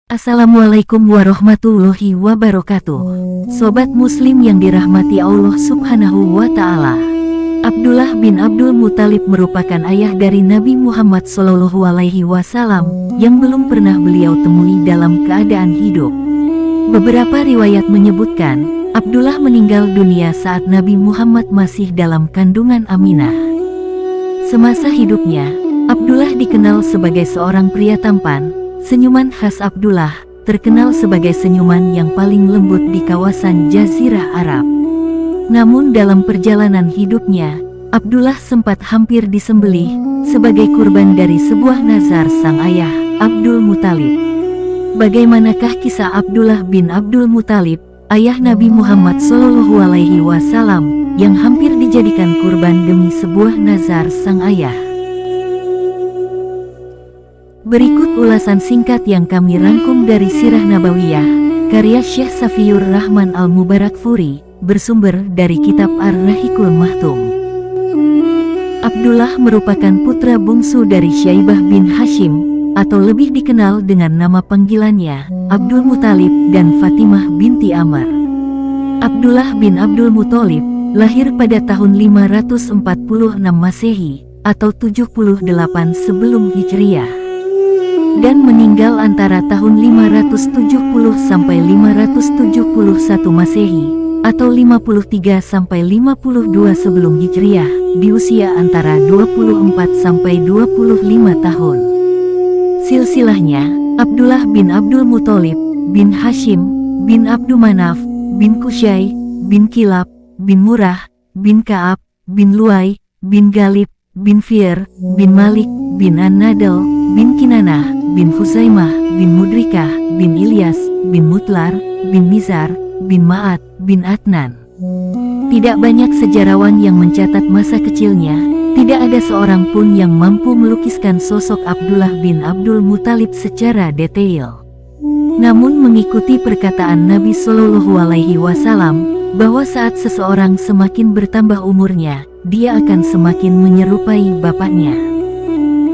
Assalamualaikum warahmatullahi wabarakatuh. Sobat muslim yang dirahmati Allah subhanahu wa ta'ala. Abdullah bin Abdul Muthalib merupakan ayah dari Nabi Muhammad SAW yang belum pernah beliau temui dalam keadaan hidup. Beberapa riwayat menyebutkan, Abdullah meninggal dunia saat Nabi Muhammad masih dalam kandungan Aminah. Semasa hidupnya, Abdullah dikenal sebagai seorang pria tampan. Senyuman khas Abdullah terkenal sebagai senyuman yang paling lembut di kawasan Jazirah Arab. Namun dalam perjalanan hidupnya, Abdullah sempat hampir disembelih sebagai kurban dari sebuah nazar sang ayah, Abdul Muthalib. Bagaimanakah kisah Abdullah bin Abdul Muthalib, ayah Nabi Muhammad SAW, yang hampir dijadikan kurban demi sebuah nazar sang ayah? Berikut ulasan singkat yang kami rangkum dari Sirah Nabawiyah, karya Syekh Safiyur Rahman Al-Mubarakfuri, bersumber dari kitab Ar-Rahiqul Mahtum. Abdullah merupakan putra bungsu dari Syaibah bin Hashim, atau lebih dikenal dengan nama panggilannya, Abdul Muthalib dan Fatimah binti Amr. Abdullah bin Abdul Muthalib lahir pada tahun 546 Masehi, atau 78 sebelum Hijriah. Dan meninggal antara tahun 570 sampai 571 Masehi atau 53 sampai 52 sebelum Hijriah, di usia antara 24 sampai 25 tahun. Silsilahnya, Abdullah bin Abdul Muthalib bin Hashim bin Abdul Manaf bin Qusay bin Kilab bin Murrah bin Ka'ab bin Luay bin Galib bin Fir bin Malik bin An-Nadal bin Kinanah bin Huzaimah bin Mudrikah bin Ilyas bin Mutlar bin Mizar bin Ma'at bin Adnan. Tidak banyak sejarawan yang mencatat masa kecilnya. Tidak ada seorang pun yang mampu melukiskan sosok Abdullah bin Abdul Muthalib secara detail. Namun mengikuti perkataan Nabi SAW bahwa saat seseorang semakin bertambah umurnya, dia akan semakin menyerupai bapaknya.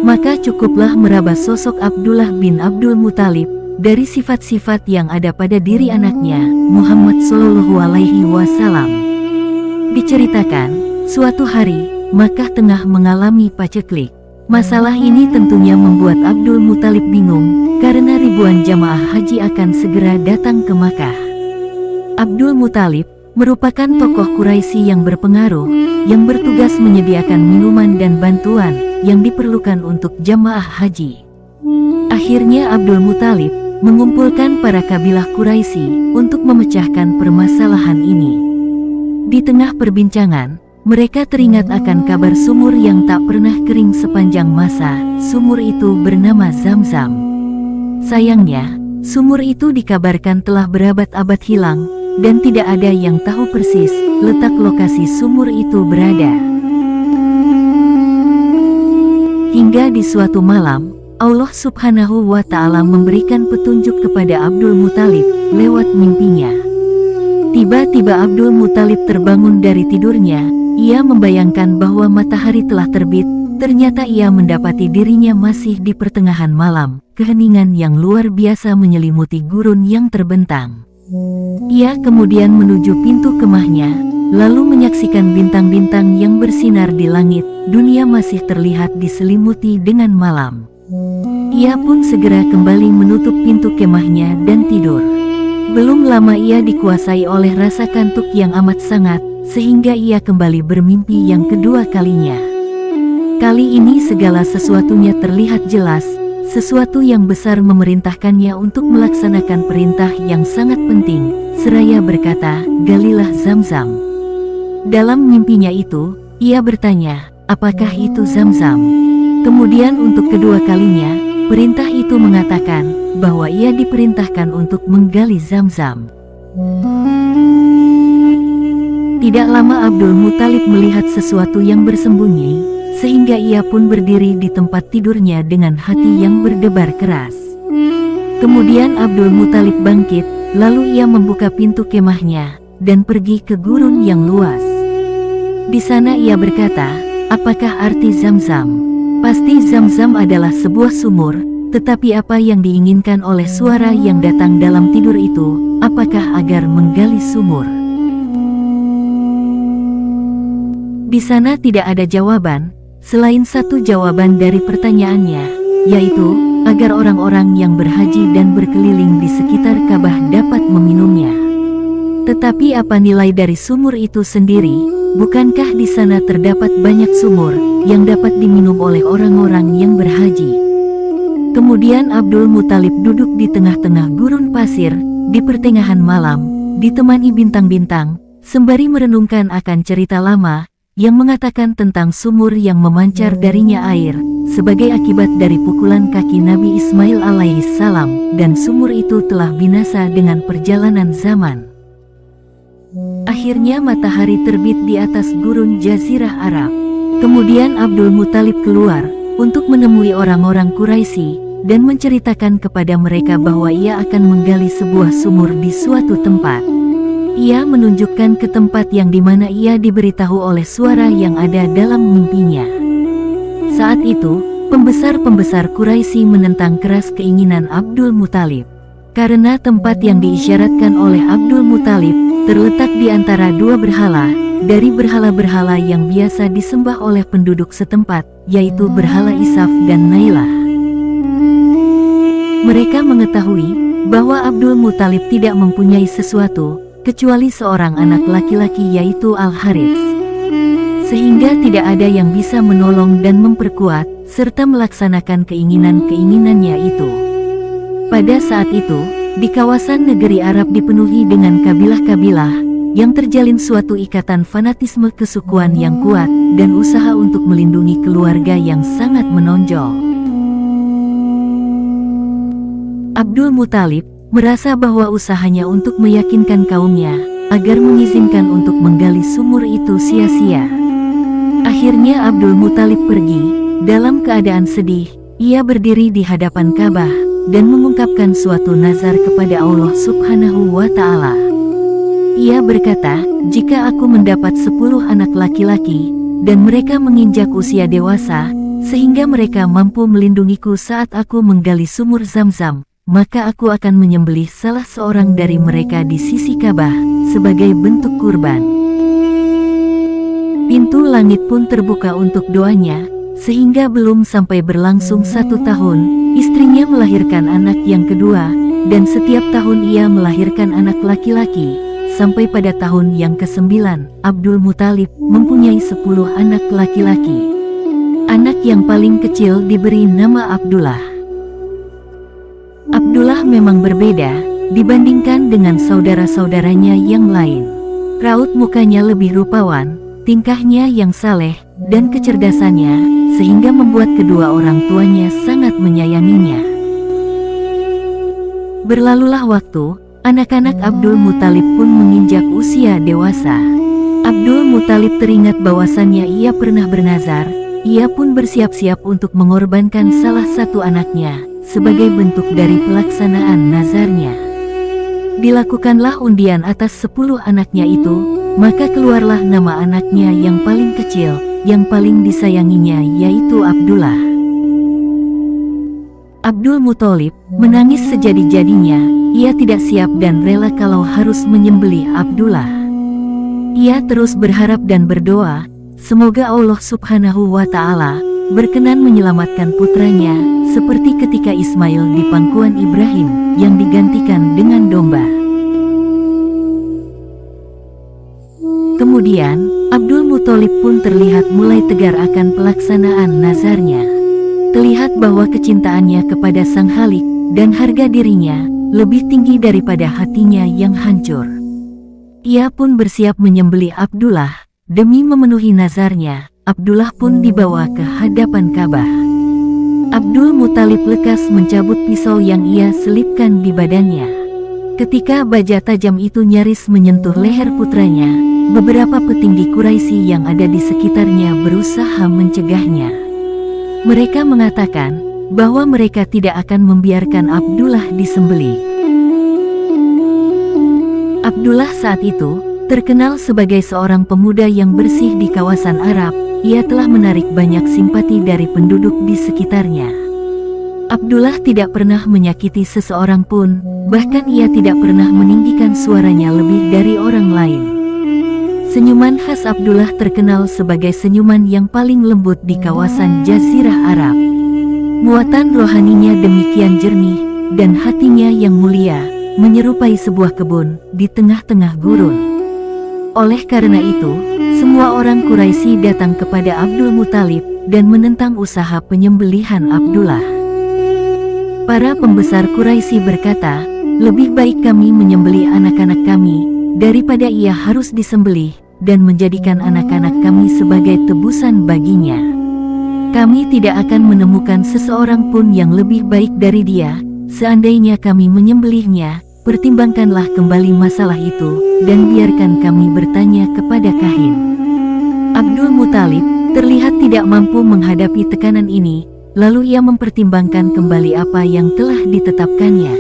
Maka cukuplah meraba sosok Abdullah bin Abdul Muthalib dari sifat-sifat yang ada pada diri anaknya, Muhammad SAW. Diceritakan, suatu hari, Makkah tengah mengalami paceklik. Masalah ini tentunya membuat Abdul Muthalib bingung, karena ribuan jamaah haji akan segera datang ke Makkah. Abdul Muthalib merupakan tokoh Quraisy yang berpengaruh, yang bertugas menyediakan minuman dan bantuan yang diperlukan untuk jamaah haji. Akhirnya Abdul Muthalib mengumpulkan para kabilah Quraisy untuk memecahkan permasalahan ini. Di tengah perbincangan, mereka teringat akan kabar sumur yang tak pernah kering sepanjang masa. Sumur itu bernama Zamzam. Sayangnya, sumur itu dikabarkan telah berabad-abad hilang, dan tidak ada yang tahu persis letak lokasi sumur itu berada. Hingga di suatu malam, Allah Subhanahu wa Ta'ala memberikan petunjuk kepada Abdul Muthalib lewat mimpinya. Tiba-tiba Abdul Muthalib terbangun dari tidurnya. Ia membayangkan bahwa matahari telah terbit. Ternyata ia mendapati dirinya masih di pertengahan malam. Keheningan yang luar biasa menyelimuti gurun yang terbentang. Ia kemudian menuju pintu kemahnya, lalu menyaksikan bintang-bintang yang bersinar di langit. Dunia masih terlihat diselimuti dengan malam. Ia pun segera kembali menutup pintu kemahnya dan tidur. Belum lama ia dikuasai oleh rasa kantuk yang amat sangat, sehingga ia kembali bermimpi yang kedua kalinya. Kali ini segala sesuatunya terlihat jelas. Sesuatu yang besar memerintahkannya untuk melaksanakan perintah yang sangat penting, seraya berkata, "Galilah Zamzam." Dalam mimpinya itu, ia bertanya, "Apakah itu Zamzam?" Kemudian untuk kedua kalinya, perintah itu mengatakan bahwa ia diperintahkan untuk menggali Zamzam. Tidak lama Abdul Muthalib melihat sesuatu yang bersembunyi, sehingga ia pun berdiri di tempat tidurnya dengan hati yang berdebar keras. Kemudian Abdul Muthalib bangkit, lalu ia membuka pintu kemahnya, dan pergi ke gurun yang luas. Di sana ia berkata, "Apakah arti Zamzam?" Pasti Zamzam adalah sebuah sumur, Tetapi apa yang diinginkan oleh suara yang datang dalam tidur itu? Apakah agar menggali sumur? Di sana tidak ada jawaban, selain satu jawaban dari pertanyaannya, yaitu, agar orang-orang yang berhaji dan berkeliling di sekitar Ka'bah dapat meminumnya. Tetapi apa nilai dari sumur itu sendiri? Bukankah di sana terdapat banyak sumur yang dapat diminum oleh orang-orang yang berhaji? Kemudian Abdul Muthalib duduk di tengah-tengah gurun pasir, di pertengahan malam, ditemani bintang-bintang, sembari merenungkan akan cerita lama, yang mengatakan tentang sumur yang memancar darinya air, sebagai akibat dari pukulan kaki Nabi Ismail alaihissalam, dan sumur itu telah binasa dengan perjalanan zaman. Akhirnya matahari terbit di atas gurun Jazirah Arab. Kemudian Abdul Muthalib keluar, untuk menemui orang-orang Quraisy, dan menceritakan kepada mereka bahwa ia akan menggali sebuah sumur di suatu tempat. Ia menunjukkan ke tempat yang dimana ia diberitahu oleh suara yang ada dalam mimpinya. Saat itu, pembesar-pembesar Quraisy menentang keras keinginan Abdul Muthalib. Karena tempat yang diisyaratkan oleh Abdul Muthalib terletak di antara dua berhala, dari berhala-berhala yang biasa disembah oleh penduduk setempat, yaitu berhala Isaf dan Nailah. Mereka mengetahui bahwa Abdul Muthalib tidak mempunyai sesuatu, kecuali seorang anak laki-laki yaitu Al-Harits. Sehingga tidak ada yang bisa menolong dan memperkuat, serta melaksanakan keinginan-keinginannya itu. Pada saat itu, di kawasan negeri Arab dipenuhi dengan kabilah-kabilah, yang terjalin suatu ikatan fanatisme kesukuan yang kuat, dan usaha untuk melindungi keluarga yang sangat menonjol. Abdul Muthalib merasa bahwa usahanya untuk meyakinkan kaumnya, agar mengizinkan untuk menggali sumur itu sia-sia. Akhirnya Abdul Muthalib pergi, dalam keadaan sedih, ia berdiri di hadapan Ka'bah, dan mengungkapkan suatu nazar kepada Allah Subhanahu wa Ta'ala. Ia berkata, jika aku mendapat 10 anak laki-laki, dan mereka menginjak usia dewasa, sehingga mereka mampu melindungiku saat aku menggali sumur Zam-Zam, maka aku akan menyembelih salah seorang dari mereka di sisi Ka'bah, sebagai bentuk kurban. Pintu langit pun terbuka untuk doanya, sehingga belum sampai berlangsung 1 tahun, istrinya melahirkan anak yang kedua, dan setiap tahun ia melahirkan anak laki-laki, sampai pada tahun yang ke-9, Abdul Muthalib mempunyai 10 anak laki-laki. Anak yang paling kecil diberi nama Abdullah. Abdullah memang berbeda, dibandingkan dengan saudara-saudaranya yang lain. Raut mukanya lebih rupawan, tingkahnya yang saleh, dan kecerdasannya, sehingga membuat kedua orang tuanya sangat menyayanginya. Berlalulah waktu, anak-anak Abdul Muthalib pun menginjak usia dewasa. Abdul Muthalib teringat bahwasannya ia pernah bernazar, ia pun bersiap-siap untuk mengorbankan salah satu anaknya, sebagai bentuk dari pelaksanaan nazarnya. Dilakukanlah undian atas 10 anaknya itu, maka keluarlah nama anaknya yang paling kecil, yang paling disayanginya yaitu Abdullah. Abdul Muthalib menangis sejadi-jadinya, ia tidak siap dan rela kalau harus menyembelih Abdullah. Ia terus berharap dan berdoa, semoga Allah Subhanahu wa Ta'ala berkenan menyelamatkan putranya, seperti ketika Ismail di pangkuan Ibrahim, yang digantikan dengan domba. Kemudian, Abdul Muthalib pun terlihat mulai tegar akan pelaksanaan nazarnya. Terlihat bahwa kecintaannya kepada Sang Khalik, dan harga dirinya, lebih tinggi daripada hatinya yang hancur. Ia pun bersiap menyembelih Abdullah, demi memenuhi nazarnya. Abdullah pun dibawa ke hadapan Ka'bah. Abdul Muthalib lekas mencabut pisau yang ia selipkan di badannya. Ketika baja tajam itu nyaris menyentuh leher putranya, beberapa petinggi Quraisy yang ada di sekitarnya berusaha mencegahnya. Mereka mengatakan bahwa mereka tidak akan membiarkan Abdullah disembelih. Abdullah saat itu terkenal sebagai seorang pemuda yang bersih di kawasan Arab. Ia telah menarik banyak simpati dari penduduk di sekitarnya. Abdullah tidak pernah menyakiti seseorang pun, bahkan ia tidak pernah meninggikan suaranya lebih dari orang lain. Senyuman khas Abdullah terkenal sebagai senyuman yang paling lembut di kawasan Jazirah Arab. Muatan rohaninya demikian jernih, dan hatinya yang mulia, menyerupai sebuah kebun di tengah-tengah gurun. Oleh karena itu, semua orang Quraisy datang kepada Abdul Muthalib dan menentang usaha penyembelihan Abdullah. Para pembesar Quraisy berkata, lebih baik kami menyembelih anak-anak kami, daripada ia harus disembelih, dan menjadikan anak-anak kami sebagai tebusan baginya. Kami tidak akan menemukan seseorang pun yang lebih baik dari dia. Seandainya kami menyembelihnya, pertimbangkanlah kembali masalah itu, dan biarkan kami bertanya kepada kahin. Abdul Muthalib terlihat tidak mampu menghadapi tekanan ini, lalu ia mempertimbangkan kembali apa yang telah ditetapkannya.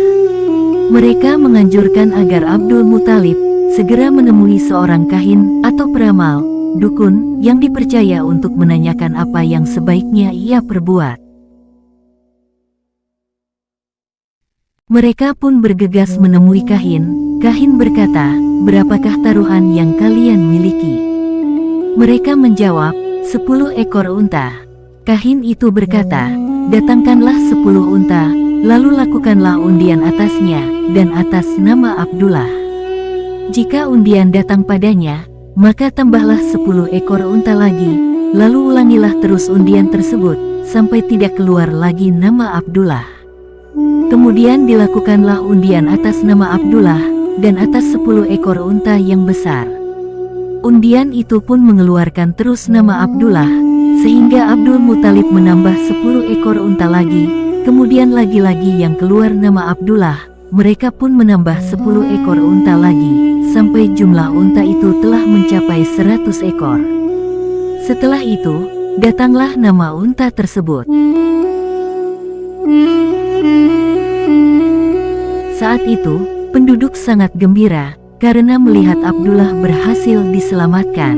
Mereka menganjurkan agar Abdul Muthalib segera menemui seorang kahin atau peramal, dukun, yang dipercaya untuk menanyakan apa yang sebaiknya ia perbuat. Mereka pun bergegas menemui kahin. Kahin berkata, berapakah taruhan yang kalian miliki? Mereka menjawab, 10 ekor unta. Kahin itu berkata, datangkanlah 10 unta, lalu lakukanlah undian atasnya, dan atas nama Abdullah. Jika undian datang padanya, maka tambahlah 10 ekor unta lagi, lalu ulangilah terus undian tersebut, sampai tidak keluar lagi nama Abdullah. Kemudian dilakukanlah undian atas nama Abdullah, dan atas 10 ekor unta yang besar. Undian itu pun mengeluarkan terus nama Abdullah, sehingga Abdul Muthalib menambah 10 ekor unta lagi, kemudian lagi-lagi yang keluar nama Abdullah, mereka pun menambah 10 ekor unta lagi, sampai jumlah unta itu telah mencapai 100 ekor. Setelah itu, datanglah nama unta tersebut. Saat itu, penduduk sangat gembira, karena melihat Abdullah berhasil diselamatkan.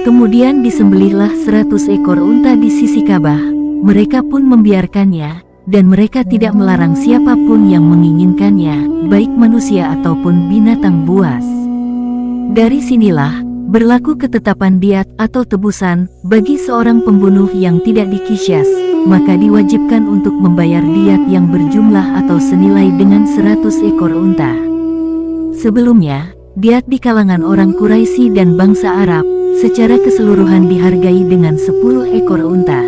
Kemudian disembelihlah 100 ekor unta di sisi Ka'bah, mereka pun membiarkannya, dan mereka tidak melarang siapapun yang menginginkannya, baik manusia ataupun binatang buas. Dari sinilah berlaku ketetapan diat atau tebusan bagi seorang pembunuh yang tidak dikisyas, maka diwajibkan untuk membayar diat yang berjumlah atau senilai dengan 100 ekor unta. Sebelumnya, diat di kalangan orang Quraisy dan bangsa Arab secara keseluruhan dihargai dengan 10 ekor unta.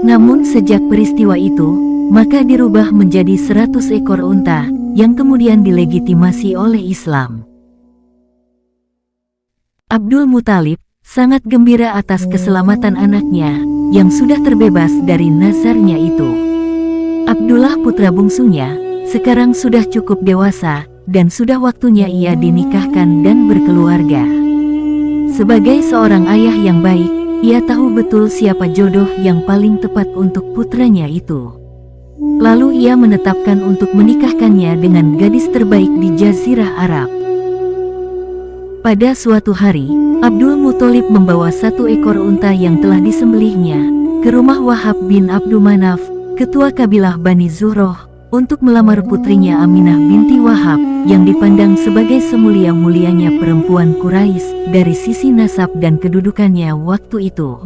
Namun sejak peristiwa itu, maka dirubah menjadi 100 ekor unta, yang kemudian dilegitimasi oleh Islam. Abdul Muthalib sangat gembira atas keselamatan anaknya, yang sudah terbebas dari nazarnya itu. Abdullah putra bungsunya, sekarang sudah cukup dewasa, dan sudah waktunya ia dinikahkan dan berkeluarga. Sebagai seorang ayah yang baik, ia tahu betul siapa jodoh yang paling tepat untuk putranya itu. Lalu ia menetapkan untuk menikahkannya dengan gadis terbaik di Jazirah Arab. Pada suatu hari, Abdul Muthalib membawa 1 ekor unta yang telah disembelihnya ke rumah Wahab bin Abdul Manaf, ketua kabilah Bani Zuhroh, untuk melamar putrinya Aminah binti Wahab, yang dipandang sebagai semulia-mulianya perempuan Quraisy dari sisi nasab dan kedudukannya waktu itu.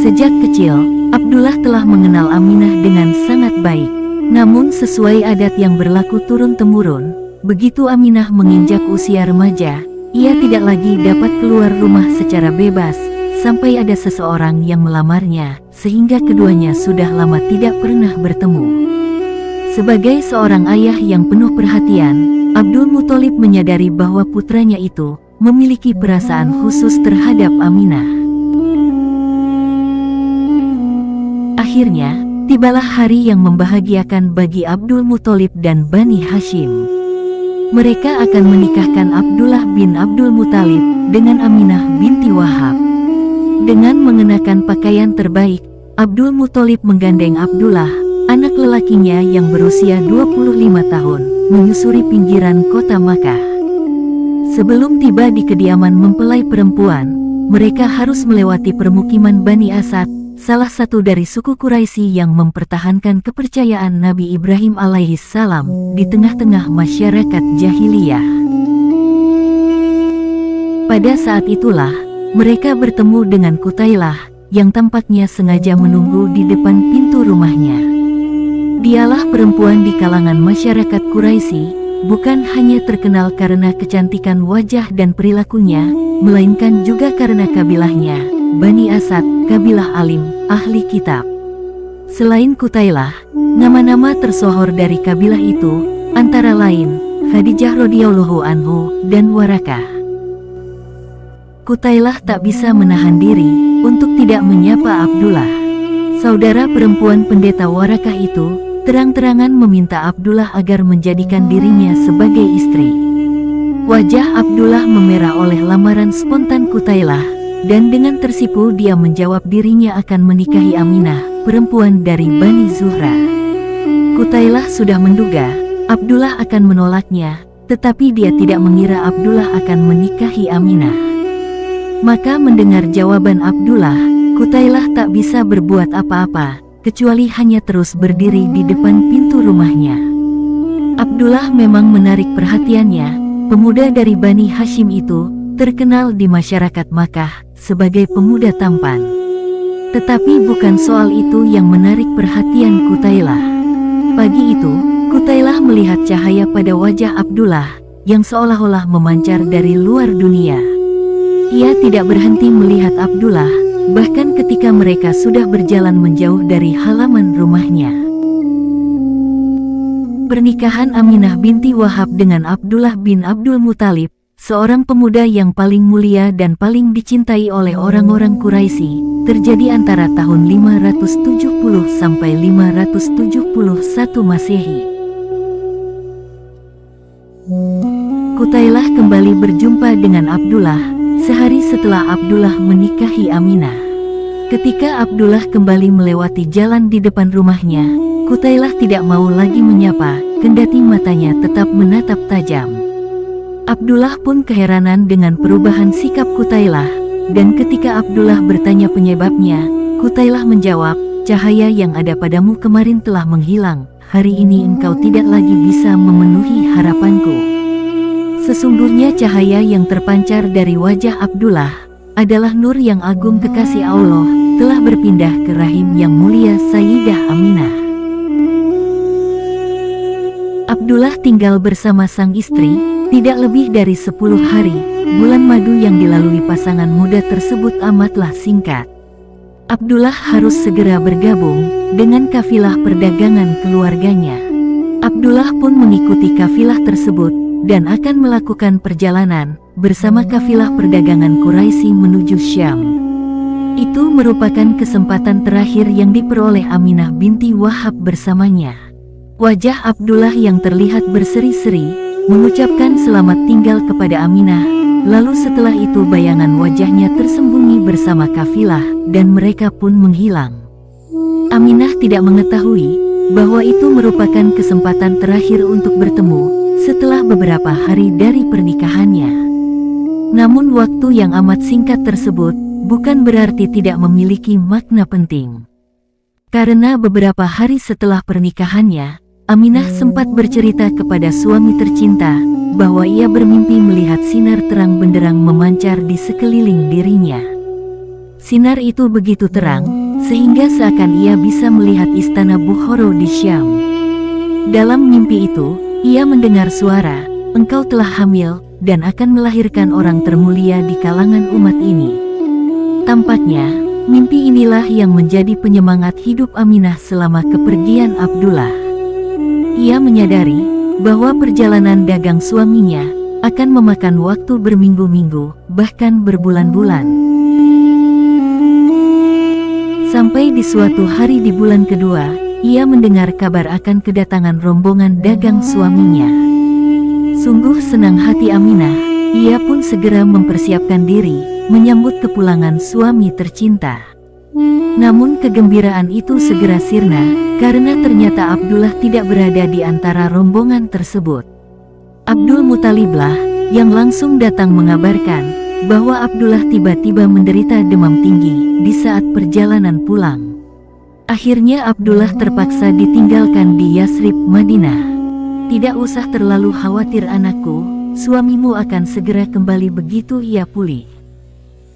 Sejak kecil, Abdullah telah mengenal Aminah dengan sangat baik. Namun sesuai adat yang berlaku turun-temurun, begitu Aminah menginjak usia remaja, ia tidak lagi dapat keluar rumah secara bebas, sampai ada seseorang yang melamarnya, sehingga keduanya sudah lama tidak pernah bertemu. Sebagai seorang ayah yang penuh perhatian, Abdul Muthalib menyadari bahwa putranya itu memiliki perasaan khusus terhadap Aminah. Akhirnya, tibalah hari yang membahagiakan bagi Abdul Muthalib dan Bani Hashim. Mereka akan menikahkan Abdullah bin Abdul Muthalib dengan Aminah binti Wahab. Dengan mengenakan pakaian terbaik, Abdul Muthalib menggandeng Abdullah, anak lelakinya yang berusia 25 tahun, menyusuri pinggiran kota Makkah. Sebelum tiba di kediaman mempelai perempuan, mereka harus melewati permukiman Bani Asad, salah satu dari suku Quraisy yang mempertahankan kepercayaan Nabi Ibrahim alaihissalam di tengah-tengah masyarakat jahiliyah. Pada saat itulah, mereka bertemu dengan Qutailah, yang tampaknya sengaja menunggu di depan pintu rumahnya. Dialah perempuan di kalangan masyarakat Quraisy, bukan hanya terkenal karena kecantikan wajah dan perilakunya, melainkan juga karena kabilahnya, Bani Asad, kabilah alim, ahli kitab. Selain Qutailah, nama-nama tersohor dari kabilah itu, antara lain, Khadijah radhiyallahu anhu, dan Warakah. Qutailah tak bisa menahan diri untuk tidak menyapa Abdullah. Saudara perempuan pendeta Warakah itu terang-terangan meminta Abdullah agar menjadikan dirinya sebagai istri. Wajah Abdullah memerah oleh lamaran spontan Qutailah, dan dengan tersipu dia menjawab dirinya akan menikahi Aminah, perempuan dari Bani Zuhra. Qutailah sudah menduga Abdullah akan menolaknya, tetapi dia tidak mengira Abdullah akan menikahi Aminah. Maka mendengar jawaban Abdullah, Qutailah tak bisa berbuat apa-apa, kecuali hanya terus berdiri di depan pintu rumahnya. Abdullah memang menarik perhatiannya. Pemuda dari Bani Hashim itu terkenal di masyarakat Makkah sebagai pemuda tampan. Tetapi bukan soal itu yang menarik perhatian Qutailah. Pagi itu, Qutailah melihat cahaya pada wajah Abdullah yang seolah-olah memancar dari luar dunia. Ia tidak berhenti melihat Abdullah, bahkan ketika mereka sudah berjalan menjauh dari halaman rumahnya. Pernikahan Aminah binti Wahab dengan Abdullah bin Abdul Muthalib, seorang pemuda yang paling mulia dan paling dicintai oleh orang-orang Quraisy, terjadi antara tahun 570 sampai 571 Masehi. Qutailah kembali berjumpa dengan Abdullah sehari setelah Abdullah menikahi Aminah. Ketika Abdullah kembali melewati jalan di depan rumahnya, Qutailah tidak mau lagi menyapa, kendati matanya tetap menatap tajam. Abdullah pun keheranan dengan perubahan sikap Qutailah, dan ketika Abdullah bertanya penyebabnya, Qutailah menjawab, "Cahaya yang ada padamu kemarin telah menghilang, hari ini engkau tidak lagi bisa memenuhi harapanku." Sesungguhnya cahaya yang terpancar dari wajah Abdullah adalah nur yang agung kekasih Allah, telah berpindah ke rahim yang mulia Sayyidah Aminah. Abdullah tinggal bersama sang istri, tidak lebih dari 10 hari. Bulan madu yang dilalui pasangan muda tersebut amatlah singkat. Abdullah harus segera bergabung dengan kafilah perdagangan keluarganya. Abdullah pun mengikuti kafilah tersebut, dan akan melakukan perjalanan bersama kafilah perdagangan Quraisy menuju Syam. Itu merupakan kesempatan terakhir yang diperoleh Aminah binti Wahab bersamanya. Wajah Abdullah yang terlihat berseri-seri, mengucapkan selamat tinggal kepada Aminah, lalu setelah itu bayangan wajahnya tersembunyi bersama kafilah, dan mereka pun menghilang. Aminah tidak mengetahui bahwa itu merupakan kesempatan terakhir untuk bertemu setelah beberapa hari dari pernikahannya. Namun waktu yang amat singkat tersebut bukan berarti tidak memiliki makna penting. Karena beberapa hari setelah pernikahannya, Aminah sempat bercerita kepada suami tercinta bahwa ia bermimpi melihat sinar terang benderang memancar di sekeliling dirinya. Sinar itu begitu terang, sehingga seakan ia bisa melihat istana Bukhara di Syam. Dalam mimpi itu, ia mendengar suara, "Engkau telah hamil, dan akan melahirkan orang termulia di kalangan umat ini." Tampaknya, mimpi inilah yang menjadi penyemangat hidup Aminah selama kepergian Abdullah. Ia menyadari bahwa perjalanan dagang suaminya akan memakan waktu berminggu-minggu, bahkan berbulan-bulan. Sampai di suatu hari di bulan kedua, ia mendengar kabar akan kedatangan rombongan dagang suaminya. Sungguh senang hati Aminah, ia pun segera mempersiapkan diri menyambut kepulangan suami tercinta. Namun kegembiraan itu segera sirna, karena ternyata Abdullah tidak berada di antara rombongan tersebut. Abdul Muthaliblah yang langsung datang mengabarkan bahwa Abdullah tiba-tiba menderita demam tinggi di saat perjalanan pulang. Akhirnya Abdullah terpaksa ditinggalkan di Yasrib, Madinah. "Tidak usah terlalu khawatir anakku, suamimu akan segera kembali begitu ia pulih.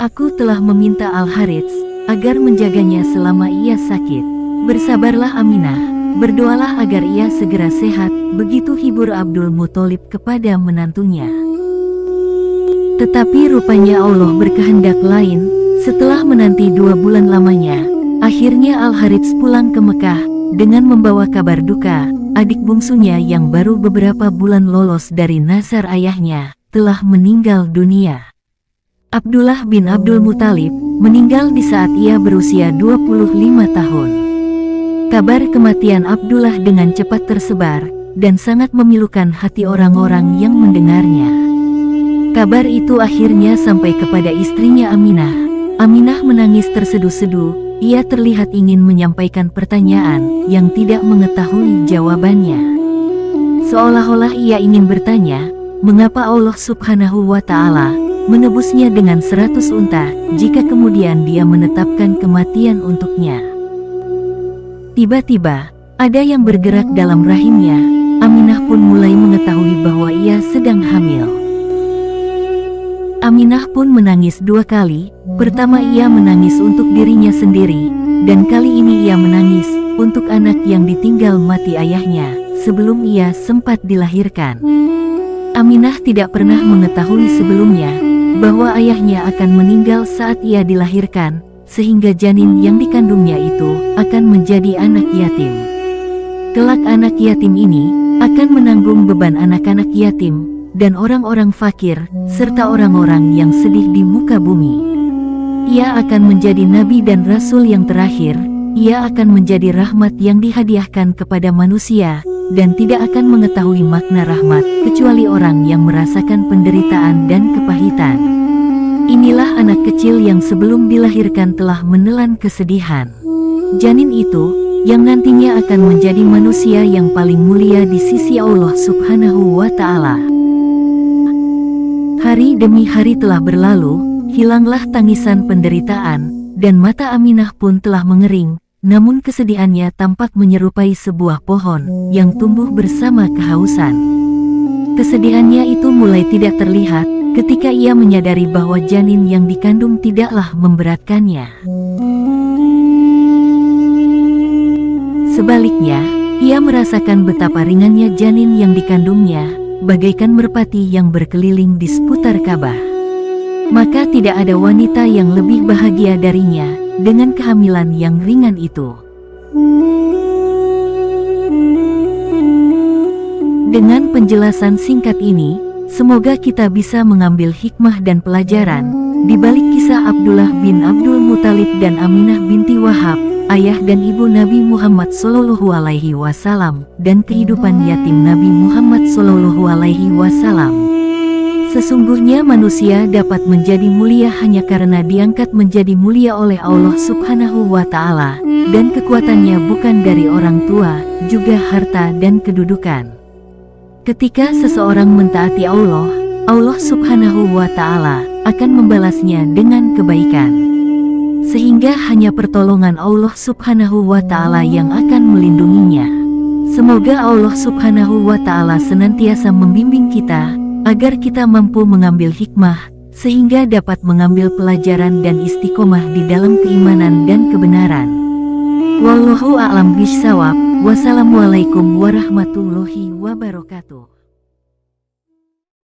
Aku telah meminta Al-Harits agar menjaganya selama ia sakit. Bersabarlah Aminah, berdoalah agar ia segera sehat," begitu hibur Abdul Muthalib kepada menantunya. Tetapi rupanya Allah berkehendak lain. Setelah menanti 2 bulan lamanya, akhirnya Al-Harits pulang ke Mekah dengan membawa kabar duka. Adik bungsunya yang baru beberapa bulan lolos dari nazar ayahnya telah meninggal dunia. Abdullah bin Abdul Muthalib meninggal di saat ia berusia 25 tahun. Kabar kematian Abdullah dengan cepat tersebar dan sangat memilukan hati orang-orang yang mendengarnya. Kabar itu akhirnya sampai kepada istrinya Aminah. Aminah menangis terseduh-seduh. Ia terlihat ingin menyampaikan pertanyaan yang tidak mengetahui jawabannya. Seolah-olah ia ingin bertanya, mengapa Allah Subhanahu wa Ta'ala menebusnya dengan 100 unta jika kemudian Dia menetapkan kematian untuknya. Tiba-tiba, ada yang bergerak dalam rahimnya. Aminah pun mulai mengetahui bahwa ia sedang hamil. Aminah pun menangis 2 kali. Pertama ia menangis untuk dirinya sendiri, dan kali ini ia menangis untuk anak yang ditinggal mati ayahnya sebelum ia sempat dilahirkan. Aminah tidak pernah mengetahui sebelumnya bahwa ayahnya akan meninggal saat ia dilahirkan, sehingga janin yang dikandungnya itu akan menjadi anak yatim. Kelak anak yatim ini akan menanggung beban anak-anak yatim dan orang-orang fakir, serta orang-orang yang sedih di muka bumi. Ia akan menjadi nabi dan rasul yang terakhir. Ia akan menjadi rahmat yang dihadiahkan kepada manusia, dan tidak akan mengetahui makna rahmat kecuali orang yang merasakan penderitaan dan kepahitan. Inilah anak kecil yang sebelum dilahirkan telah menelan kesedihan. Janin itu yang nantinya akan menjadi manusia yang paling mulia di sisi Allah Subhanahu wa Ta'ala. Hari demi hari telah berlalu, hilanglah tangisan penderitaan, dan mata Aminah pun telah mengering, namun kesedihannya tampak menyerupai sebuah pohon yang tumbuh bersama kehausan. Kesedihannya itu mulai tidak terlihat ketika ia menyadari bahwa janin yang dikandung tidaklah memberatkannya. Sebaliknya, ia merasakan betapa ringannya janin yang dikandungnya, bagaikan merpati yang berkeliling di seputar Ka'bah. Maka tidak ada wanita yang lebih bahagia darinya dengan kehamilan yang ringan itu. Dengan penjelasan singkat ini, semoga kita bisa mengambil hikmah dan pelajaran di balik kisah Abdullah bin Abdul Muthalib dan Aminah binti Wahab, ayah dan ibu Nabi Muhammad SAW, dan kehidupan yatim Nabi Muhammad SAW. Sesungguhnya manusia dapat menjadi mulia hanya karena diangkat menjadi mulia oleh Allah Subhanahu wa Ta'ala, dan kekuatannya bukan dari orang tua, juga harta dan kedudukan. Ketika seseorang mentaati Allah, Allah Subhanahu wa Ta'ala akan membalasnya dengan kebaikan. Sehingga hanya pertolongan Allah Subhanahu wa Ta'ala yang akan melindunginya. Semoga Allah Subhanahu wa Ta'ala senantiasa membimbing kita agar kita mampu mengambil hikmah, sehingga dapat mengambil pelajaran dan istiqomah di dalam keimanan dan kebenaran. Wallahu a'lam bishawab. Wassalamualaikum warahmatullahi wabarakatuh.